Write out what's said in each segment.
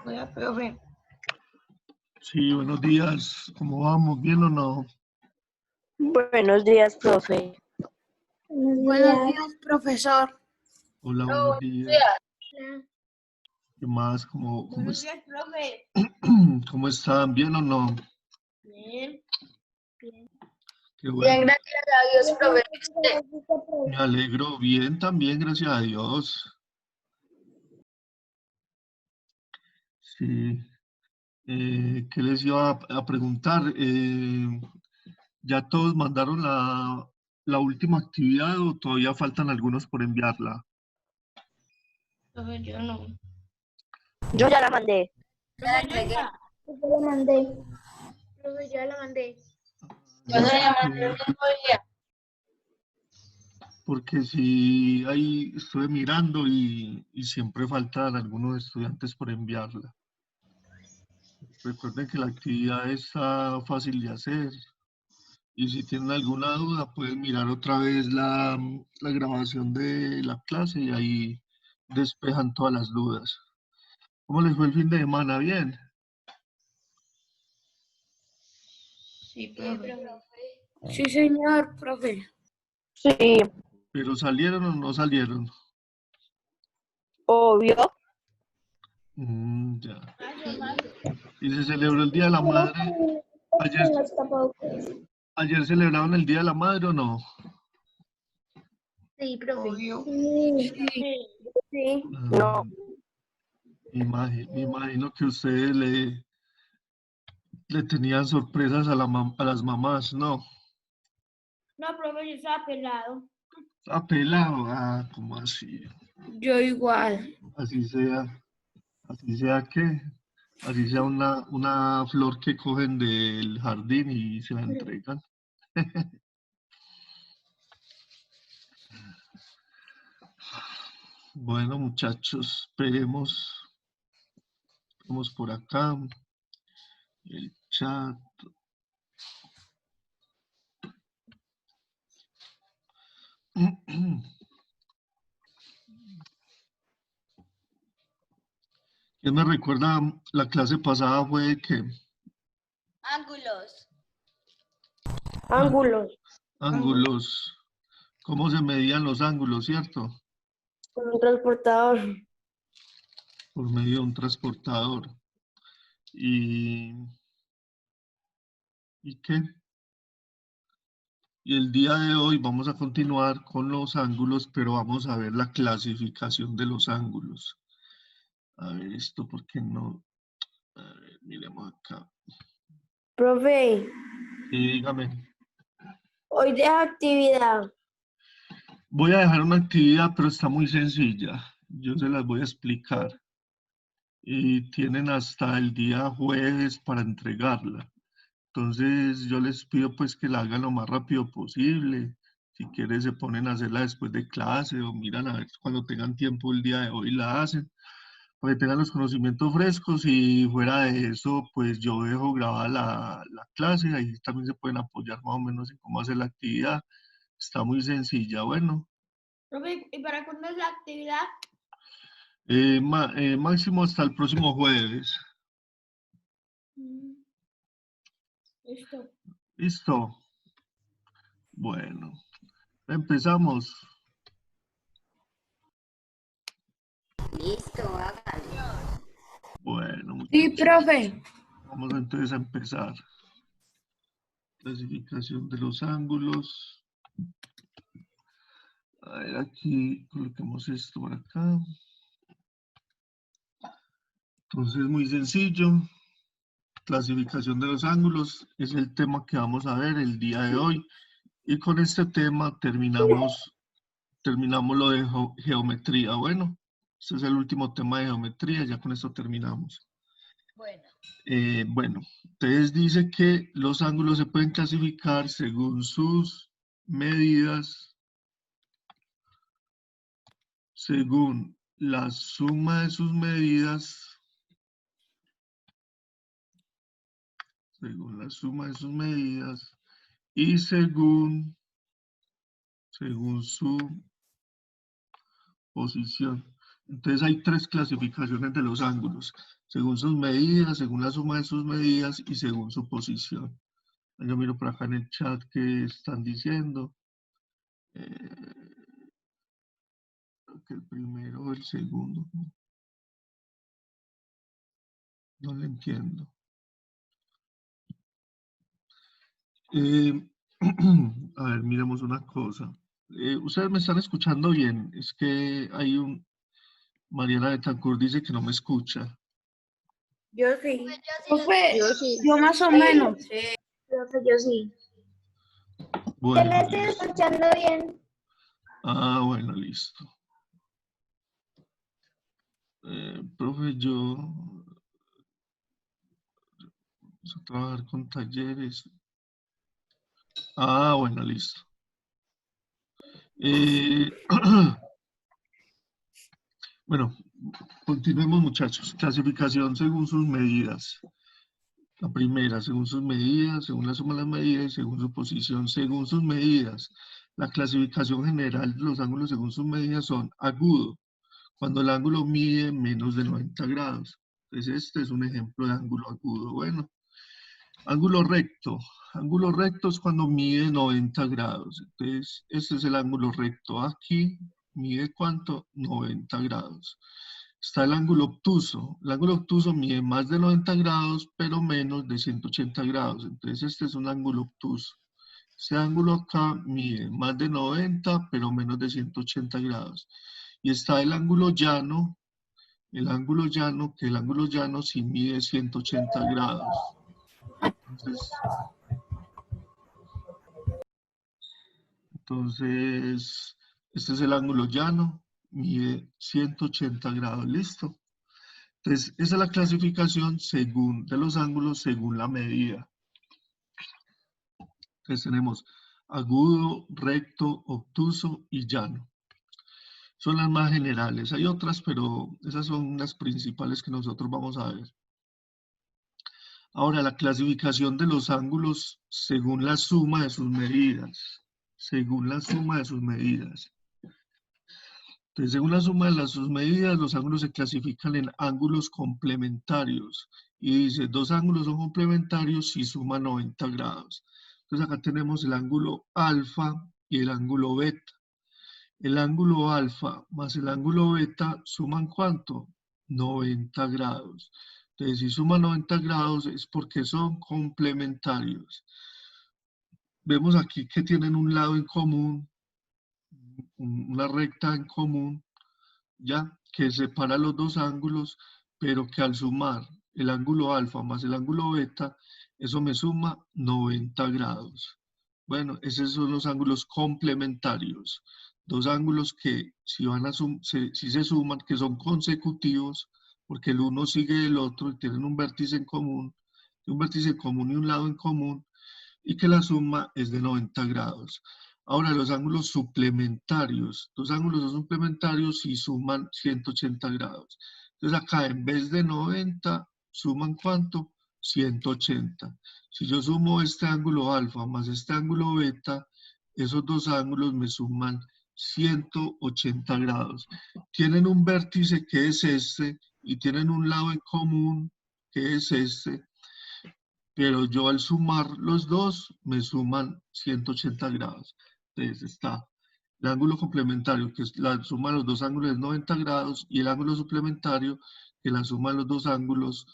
Hola, profe. Sí, buenos días. ¿Cómo vamos? ¿Bien o no? Buenos días, profe. Buenos días, profesor. Hola, buenos días. ¿Qué más? ¿Cómo Buenos días, profe. ¿Cómo están? ¿Bien o no? Bien. Qué bueno. Gracias a Dios, profe. Me alegro. Bien también, gracias a Dios. Sí. ¿Qué les iba a preguntar? ¿Ya todos mandaron la última actividad o todavía faltan algunos por enviarla? Profe, yo no. Yo ya la mandé. Profe, yo ya. Yo la mandé. Profe, ya la mandé. Yo se la mandé el mismo día. Porque sí, ahí estuve mirando y siempre faltan algunos estudiantes por enviarla. Recuerden que la actividad está fácil de hacer y si tienen alguna duda pueden mirar otra vez la grabación de la clase y ahí despejan todas las dudas. ¿Cómo les fue el fin de semana? ¿Bien? Sí, profe. Sí, señor, profe. Sí, ¿Pero salieron o no salieron? obvio. Ya. ¿Y se celebró el Día de la Madre? ¿Ayer, Con los tapabocas. ayer celebraron el Día de la Madre o no? Sí, profe. Sí. Sí. Ah, No. me imagino que ustedes le tenían sorpresas a las mamás, ¿no? No, profe, yo estaba pelado. Apelado, ¿cómo así? Yo igual. Así sea, ¿qué? Así sea una flor que cogen del jardín y se la entregan. Bueno, muchachos, esperemos por acá, el chat. ¿Quién me recuerda? La clase pasada fue de que Ángulos. Ángulos. ángulos, cómo se medían los ángulos, ¿cierto? Con un transportador. Por medio de un transportador. ¿Y qué? Y el día de hoy vamos a continuar con los ángulos, pero vamos a ver la clasificación de los ángulos. A ver esto, ¿por qué no? A ver, miremos acá. Profe, Y dígame, hoy deja actividad. voy a dejar una actividad, pero está muy sencilla. Yo se las voy a explicar. Y tienen hasta el día jueves para entregarla. Entonces yo les pido pues que la hagan lo más rápido posible. Si quieren se ponen a hacerla después de clase o miran a ver cuando tengan tiempo el día de hoy la hacen, para que tengan los conocimientos frescos y fuera de eso pues yo dejo grabada la clase, ahí también se pueden apoyar más o menos en cómo hacer la actividad. Está muy sencilla, bueno. Profe, ¿y para cuándo es la actividad? Máximo hasta el próximo jueves. Listo. ¿Listo? Bueno, empezamos. Listo, hágale. Bueno, Sí, muchachos, profe. vamos entonces a empezar. Clasificación de los ángulos. A ver, aquí coloquemos esto por acá. Entonces, muy sencillo. Clasificación de los ángulos es el tema que vamos a ver el día de hoy. Y con este tema terminamos lo de geometría. Bueno, este es el último tema de geometría, ya con esto terminamos. Bueno, entonces dice que los ángulos se pueden clasificar según sus medidas, según la suma de sus medidas, según la suma de sus medidas y según su posición. Entonces hay tres clasificaciones de los ángulos, según sus medidas, según la suma de sus medidas y según su posición. Yo miro por acá en el chat qué están diciendo. Creo que el primero o el segundo. No le entiendo. A ver, miremos una cosa. Ustedes me están escuchando bien. Es que hay un... Mariana Betancourt dice que no me escucha. Yo sí. Profe, Yo sí. yo más o menos. Profe, yo sí. Te Bueno, la estoy listo. escuchando bien. Ah, bueno, listo. Profe, yo... Vamos a trabajar con talleres. Ah, bueno, listo. Bueno, continuemos, muchachos. Clasificación según sus medidas. La primera, según sus medidas, según la suma de las medidas y según su posición, según sus medidas. La clasificación general de los ángulos según sus medidas son agudo, cuando el ángulo mide menos de 90 grados. Entonces este es un ejemplo de ángulo agudo. Bueno, ángulo recto. Ángulo recto es cuando mide 90 grados. Entonces este es el ángulo recto. Aquí mide ¿cuánto? 90 grados. Está el ángulo obtuso. El ángulo obtuso mide más de 90 grados, pero menos de 180 grados. Entonces este es un ángulo obtuso. Este ángulo acá mide más de 90, pero menos de 180 grados. Y está el ángulo llano, que el ángulo llano sí mide 180 grados. Entonces, este es el ángulo llano, mide 180 grados, listo. Entonces, esa es la clasificación según, de los ángulos según la medida. Entonces tenemos agudo, recto, obtuso y llano. Son las más generales. Hay otras, pero esas son las principales que nosotros vamos a ver. Ahora, la clasificación de los ángulos según la suma de sus medidas. Según la suma de sus medidas. Entonces, según la suma de sus medidas, los ángulos se clasifican en ángulos complementarios. Y dice, dos ángulos son complementarios si suman 90 grados. Entonces, acá tenemos el ángulo alfa y el ángulo beta. El ángulo alfa más el ángulo beta suman ¿cuánto? 90 grados. Entonces, si suman 90 grados es porque son complementarios. Vemos aquí que tienen un lado en común, una recta en común, ya, que separa los dos ángulos, pero que al sumar el ángulo alfa más el ángulo beta, eso me suma 90 grados. Bueno, esos son los ángulos complementarios. Dos ángulos que si se suman, que son consecutivos, porque el uno sigue el otro y tienen un vértice en común y un lado en común, y que la suma es de 90 grados. Ahora, los ángulos suplementarios. Dos ángulos son suplementarios y suman 180 grados. Entonces acá en vez de 90, suman ¿cuánto? 180. Si yo sumo este ángulo alfa más este ángulo beta, esos dos ángulos me suman 180 grados. Tienen un vértice que es este y tienen un lado en común que es este, pero yo al sumar los dos me suman 180 grados. Entonces está el ángulo complementario, que es la suma de los dos ángulos es 90 grados, y el ángulo suplementario, que la suma de los dos ángulos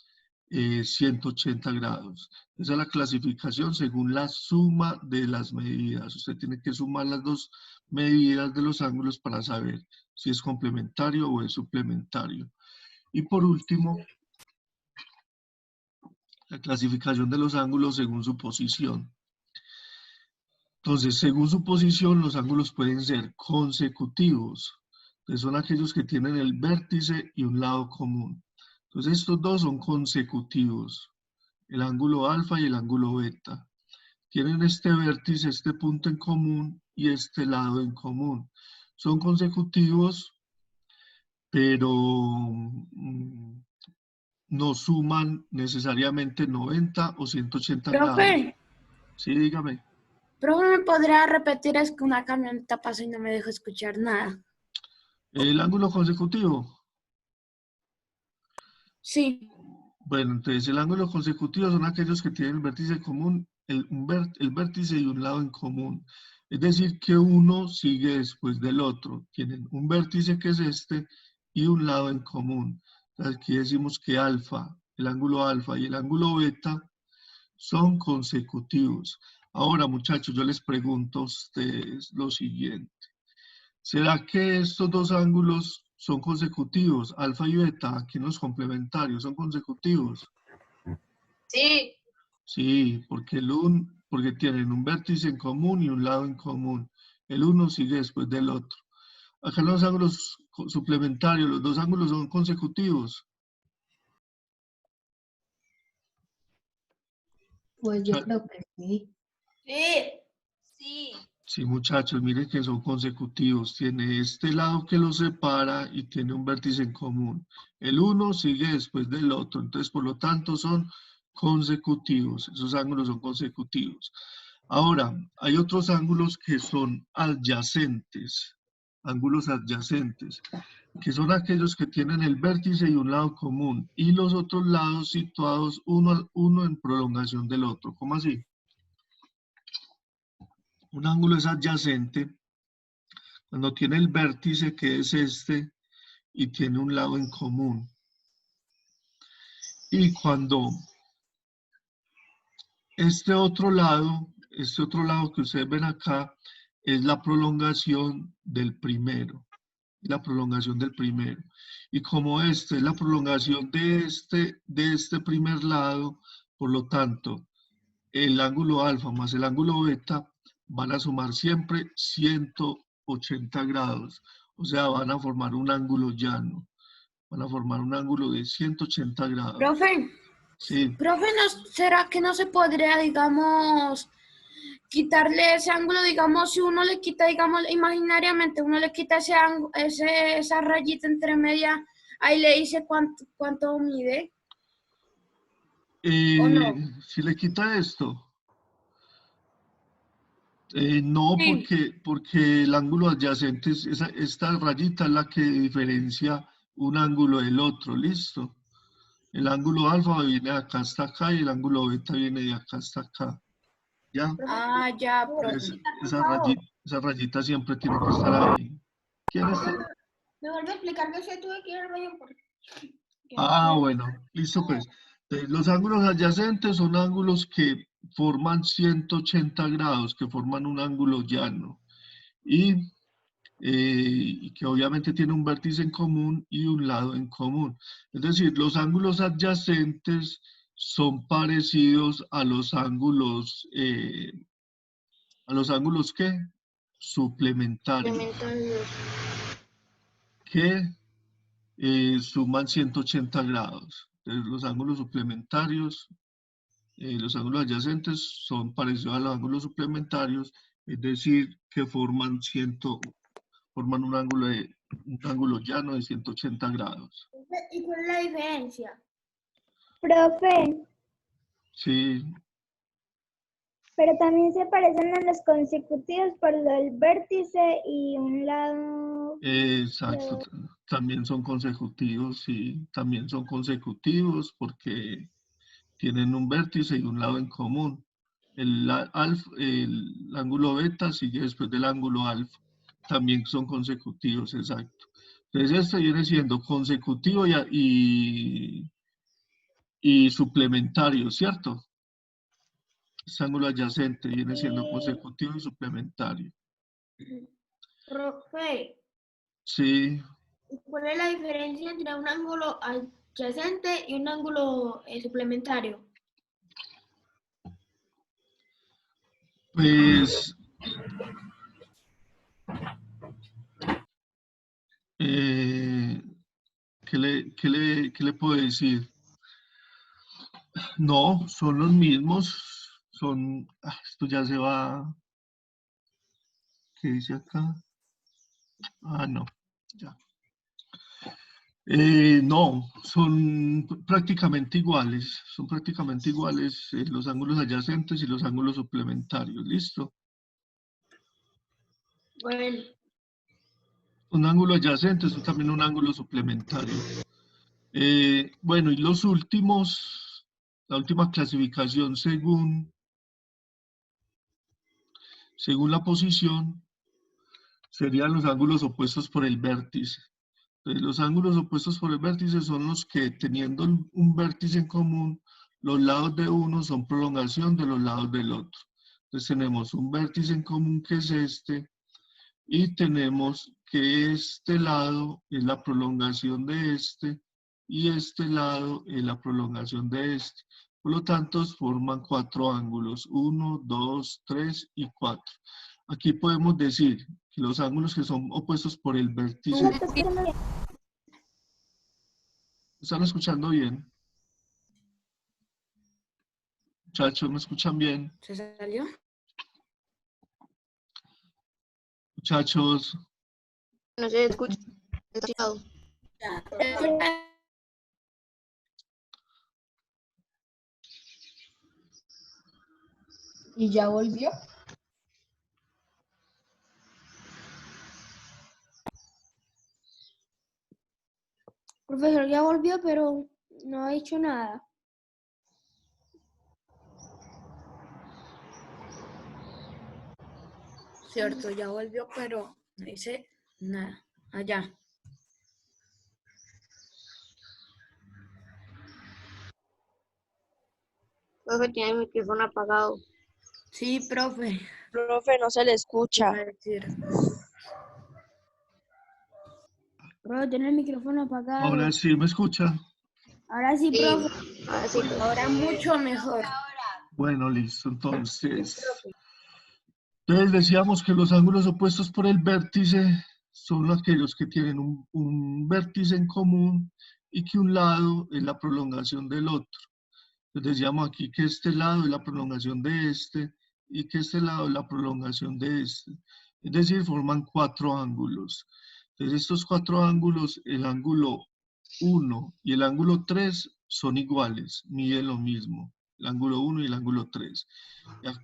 es 180 grados. Esa es la clasificación según la suma de las medidas. Usted tiene que sumar las dos medidas de los ángulos para saber si es complementario o es suplementario. Y por último, la clasificación de los ángulos según su posición. Entonces, según su posición, los ángulos pueden ser consecutivos. Entonces, son aquellos que tienen el vértice y un lado común. Entonces, estos dos son consecutivos. El ángulo alfa y el ángulo beta. Tienen este vértice, este punto en común y este lado en común. Son consecutivos, pero no suman necesariamente 90 o 180 grados. Profe, Sí, dígame. ¿me podría repetir? Es que una camioneta pasó y no me dejó escuchar nada. El ángulo consecutivo. Sí. Bueno, entonces el ángulo consecutivo son aquellos que tienen el vértice común, el vértice y un lado en común. Es decir, que uno sigue después del otro. Tienen un vértice que es este y un lado en común. Entonces, aquí decimos que alfa, el ángulo alfa y el ángulo beta son consecutivos. Ahora, muchachos, yo les pregunto a ustedes lo siguiente. ¿Será que estos dos ángulos son consecutivos? Alfa y beta, aquí en los complementarios, ¿son consecutivos? Sí. Sí, porque tienen un vértice en común y un lado en común. El uno sigue después del otro. Acá en los ángulos suplementarios, los dos ángulos son consecutivos. Pues yo creo que sí. Sí. Sí. Sí, muchachos, miren que son consecutivos. Tiene este lado que los separa y tiene un vértice en común. El uno sigue después del otro, entonces por lo tanto son consecutivos. Esos ángulos son consecutivos. Ahora, hay otros ángulos que son adyacentes, ángulos adyacentes, que son aquellos que tienen el vértice y un lado común y los otros lados situados uno en prolongación del otro. ¿Cómo así? Un ángulo es adyacente cuando tiene el vértice que es este y tiene un lado en común. Y cuando este otro lado que ustedes ven acá, es la prolongación del primero. La prolongación del primero. Y como este es la prolongación de este primer lado, por lo tanto, el ángulo alfa más el ángulo beta van a sumar siempre 180 grados. O sea, van a formar un ángulo llano. Van a formar un ángulo de 180 grados. Profe, Sí. ¿será que no se podría, digamos, quitarle ese ángulo, digamos, si uno le quita, digamos, imaginariamente, uno le quita esa rayita entre media, ahí le dice cuánto mide, ¿o no? Si le quita esto, no, Sí. porque el ángulo adyacente, esta rayita es la que diferencia un ángulo del otro, ¿listo? El ángulo alfa viene de acá hasta acá y el ángulo beta viene de acá hasta acá. ¿Ya? Ah, ya, profe. Esa rayita siempre tiene que estar ahí. ¿Quién está? ¿Me vuelve a explicar que se tuve que ir al baño? Ah, bueno, listo pues. Los ángulos adyacentes son ángulos que forman 180 grados, que forman un ángulo llano. Y que obviamente tiene un vértice en común y un lado en común. Es decir, los ángulos adyacentes son parecidos a los ángulos, ¿qué? Suplementarios, que suman 180 grados. Entonces, los ángulos suplementarios, los ángulos adyacentes son parecidos a los ángulos suplementarios, es decir, que forman un ángulo llano de 180 grados. ¿Y cuál es la diferencia? Profe, Sí, pero también se parecen a los consecutivos por lo del vértice y un lado. exacto. También son consecutivos, sí, también son consecutivos porque tienen un vértice y un lado en común. El ángulo beta sigue después del ángulo alfa. También son consecutivos, exacto. Entonces, esto viene siendo consecutivo y suplementario, ¿cierto? Este ángulo adyacente viene siendo consecutivo y suplementario. Profe, Sí, ¿cuál es la diferencia entre un ángulo adyacente y un ángulo suplementario? pues, ¿qué le puedo decir? No, son los mismos, esto ya se va, ¿qué dice acá? Ah, no, ya. No, son prácticamente iguales, los ángulos adyacentes y los ángulos suplementarios, ¿listo? Bueno, Un ángulo adyacente es también un ángulo suplementario. Bueno, y los últimos, la última clasificación según la posición, serían los ángulos opuestos por el vértice. Entonces, los ángulos opuestos por el vértice son los que, teniendo un vértice en común, los lados de uno son prolongación de los lados del otro. Entonces tenemos un vértice en común que es este, y tenemos que este lado es la prolongación de este, y este lado es la prolongación de este. Por lo tanto, forman 4 ángulos, 1, 2, 3 y 4. Aquí podemos decir que los ángulos que son opuestos por el vértice... ¿Están escuchando bien? Muchachos, ¿me escuchan bien? ¿Se salió? Muchachos, No se escucha. ¿Y ya volvió? Profesor ya volvió, pero no ha dicho nada. Cierto, ya volvió, pero no dice nada. Allá. Profe tiene el micrófono apagado. Sí, profe. Profe, no se le escucha. Iba a decir. Profe tiene el micrófono apagado. ahora sí me escuchan. Ahora sí, profe. Ahora sí, profe. Ahora mucho mejor. Bueno, listo. Entonces decíamos que los ángulos opuestos por el vértice son aquellos que tienen un vértice en común y que un lado es la prolongación del otro. Entonces decíamos aquí que este lado es la prolongación de este y que este lado es la prolongación de este. Es decir, forman 4 ángulos. Entonces estos 4 ángulos, el ángulo 1 y el ángulo 3 son iguales, miden lo mismo. El ángulo 1 y el ángulo 3.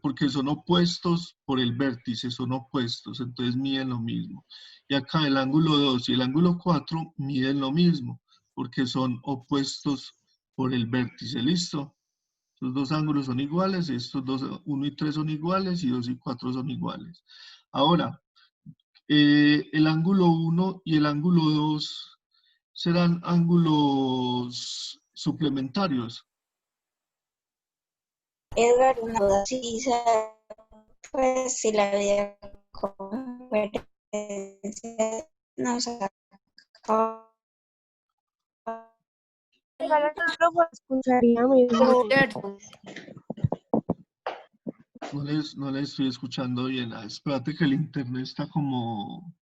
Porque son opuestos por el vértice, son opuestos, entonces miden lo mismo. Y acá el ángulo 2 y el ángulo 4 miden lo mismo, porque son opuestos por el vértice, ¿listo? Estos 2 ángulos son iguales, estos 2, 1 y 3 son iguales, y 2 y 4 son iguales. Ahora, el ángulo 1 y el ángulo 2 serán ángulos suplementarios. Edgar, una duda, pues si la videoconferencia nos acaba. Ojalá que el profe escucharía mejor. Cierto. No les estoy escuchando bien. Espérate que el internet está como...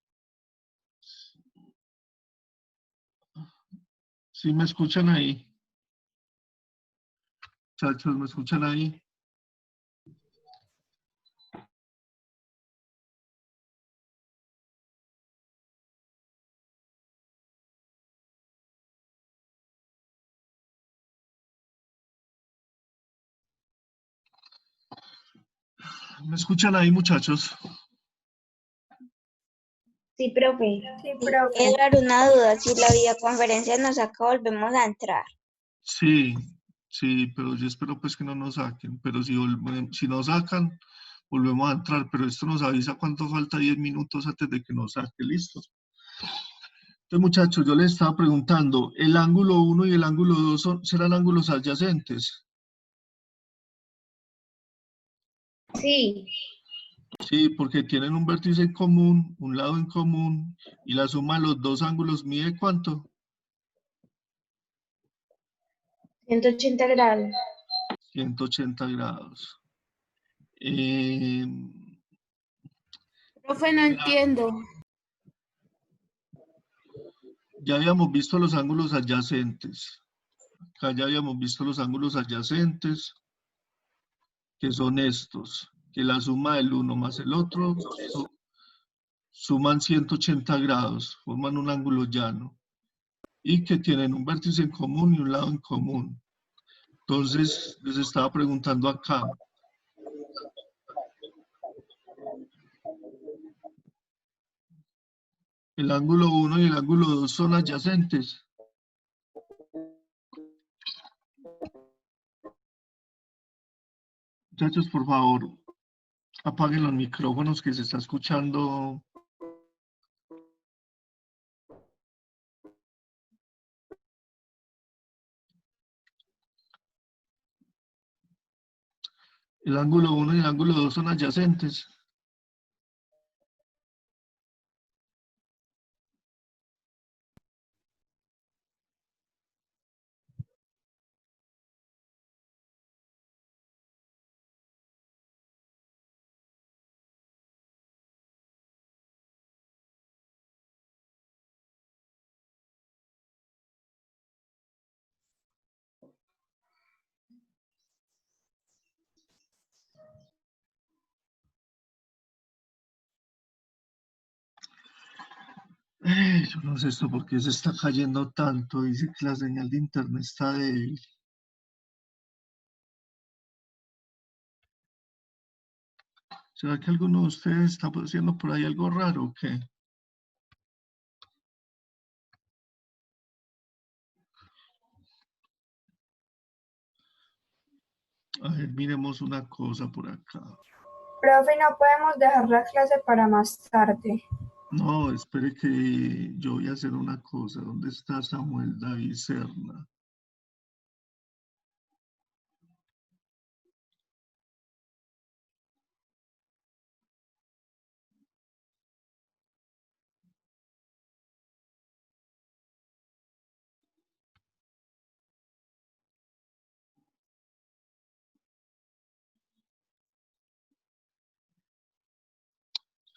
¿Sí me escuchan ahí? Muchachos, ¿me escuchan ahí? ¿Me escuchan ahí, muchachos? Sí, profe. Edgar, una duda, si la videoconferencia nos acaba, volvemos a entrar. Sí, pero yo espero pues que no nos saquen. Pero si nos sacan, volvemos a entrar. Pero esto nos avisa cuánto falta, 10 minutos antes de que nos saque. ¿Listo? Entonces, muchachos, yo les estaba preguntando, ¿el ángulo 1 y el ángulo 2 serán ángulos adyacentes? Sí. Sí, porque tienen un vértice en común, un lado en común, y la suma de los 2 ángulos mide ¿cuánto? 180 grados. 180 grados. Profe, no entiendo. Ya habíamos visto los ángulos adyacentes. Acá ya habíamos visto los ángulos adyacentes, que son estos, que la suma del uno más el otro suman 180 grados, forman un ángulo llano, y que tienen un vértice en común y un lado en común. Entonces, les estaba preguntando acá. El ángulo 1 y el ángulo 2 son adyacentes. Muchachos, por favor, apaguen los micrófonos que se está escuchando. El ángulo 1 y el ángulo 2 son adyacentes. Yo no sé esto por qué se está cayendo tanto. Dice que la señal de internet está débil. ¿Será que alguno de ustedes está haciendo por ahí algo raro o qué? A ver, miremos una cosa por acá. Profe, no podemos dejar la clase para más tarde. No, espere que yo voy a hacer una cosa. ¿Dónde está Samuel David Serna?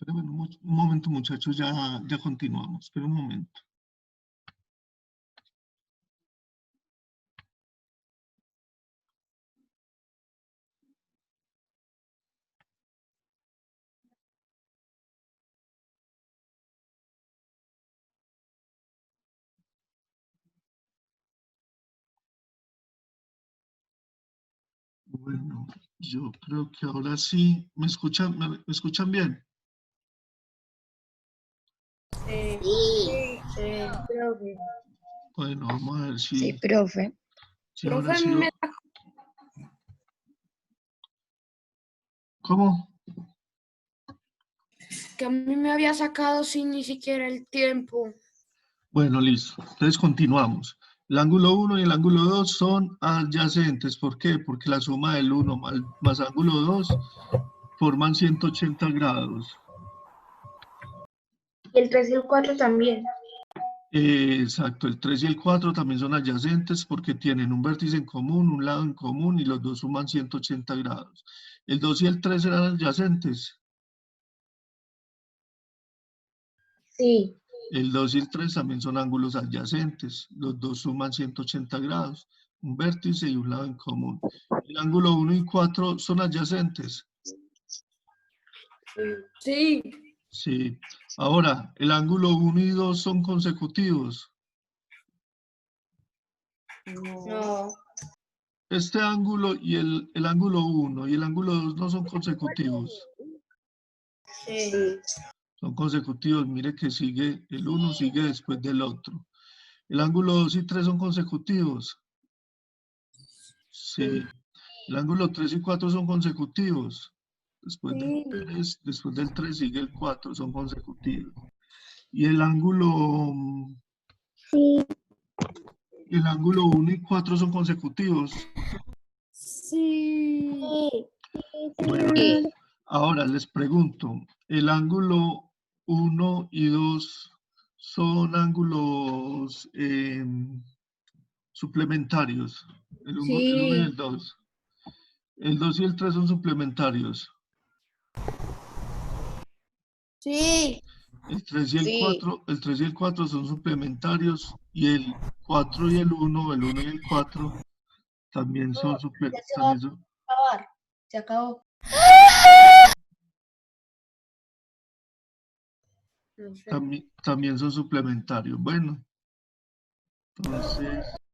Espérenme un momento, muchachos, ya continuamos. Espera un momento. Bueno, yo creo que ahora sí. ¿Me escuchan bien? Profe. Bueno, vamos a ver Sí, si profe. ahora Profe, sí. me da ¿Cómo? que a mí me había sacado sin ni siquiera el tiempo. Bueno, listo. Entonces continuamos. El ángulo 1 y el ángulo 2 son adyacentes. ¿Por qué? Porque la suma del 1 más ángulo 2 forman 180 grados. Y el 3 y el 4 también. Exacto, el 3 y el 4 también son adyacentes porque tienen un vértice en común, un lado en común y los dos suman 180 grados. El 2 y el 3 eran adyacentes. Sí. El 2 y el 3 también son ángulos adyacentes. Los dos suman 180 grados, un vértice y un lado en común. El ángulo 1 y 4 son adyacentes. Sí. Sí. Ahora, el ángulo 1 y 2 son consecutivos. No. Este ángulo y el ángulo 1 y el ángulo 2 no son consecutivos. Sí. Son consecutivos. Mire que sigue, el 1 sigue después del otro. El ángulo 2 y 3 son consecutivos. Sí. El ángulo 3 y 4 son consecutivos. Después del 3 sigue el 4, son consecutivos. Y el ángulo Sí. El ángulo 1 y 4 son consecutivos. Sí. Bueno, ahora les pregunto, ¿el ángulo 1 y 2 son ángulos suplementarios? El 1 y el 2. El 2 y el 3 son suplementarios. Sí. El 3 y el Sí. 4, el 3 y el 4 son suplementarios y el 4 y el 1 y el 4 también son suplementarios. Se acabó. No sé. También son suplementarios. Bueno, entonces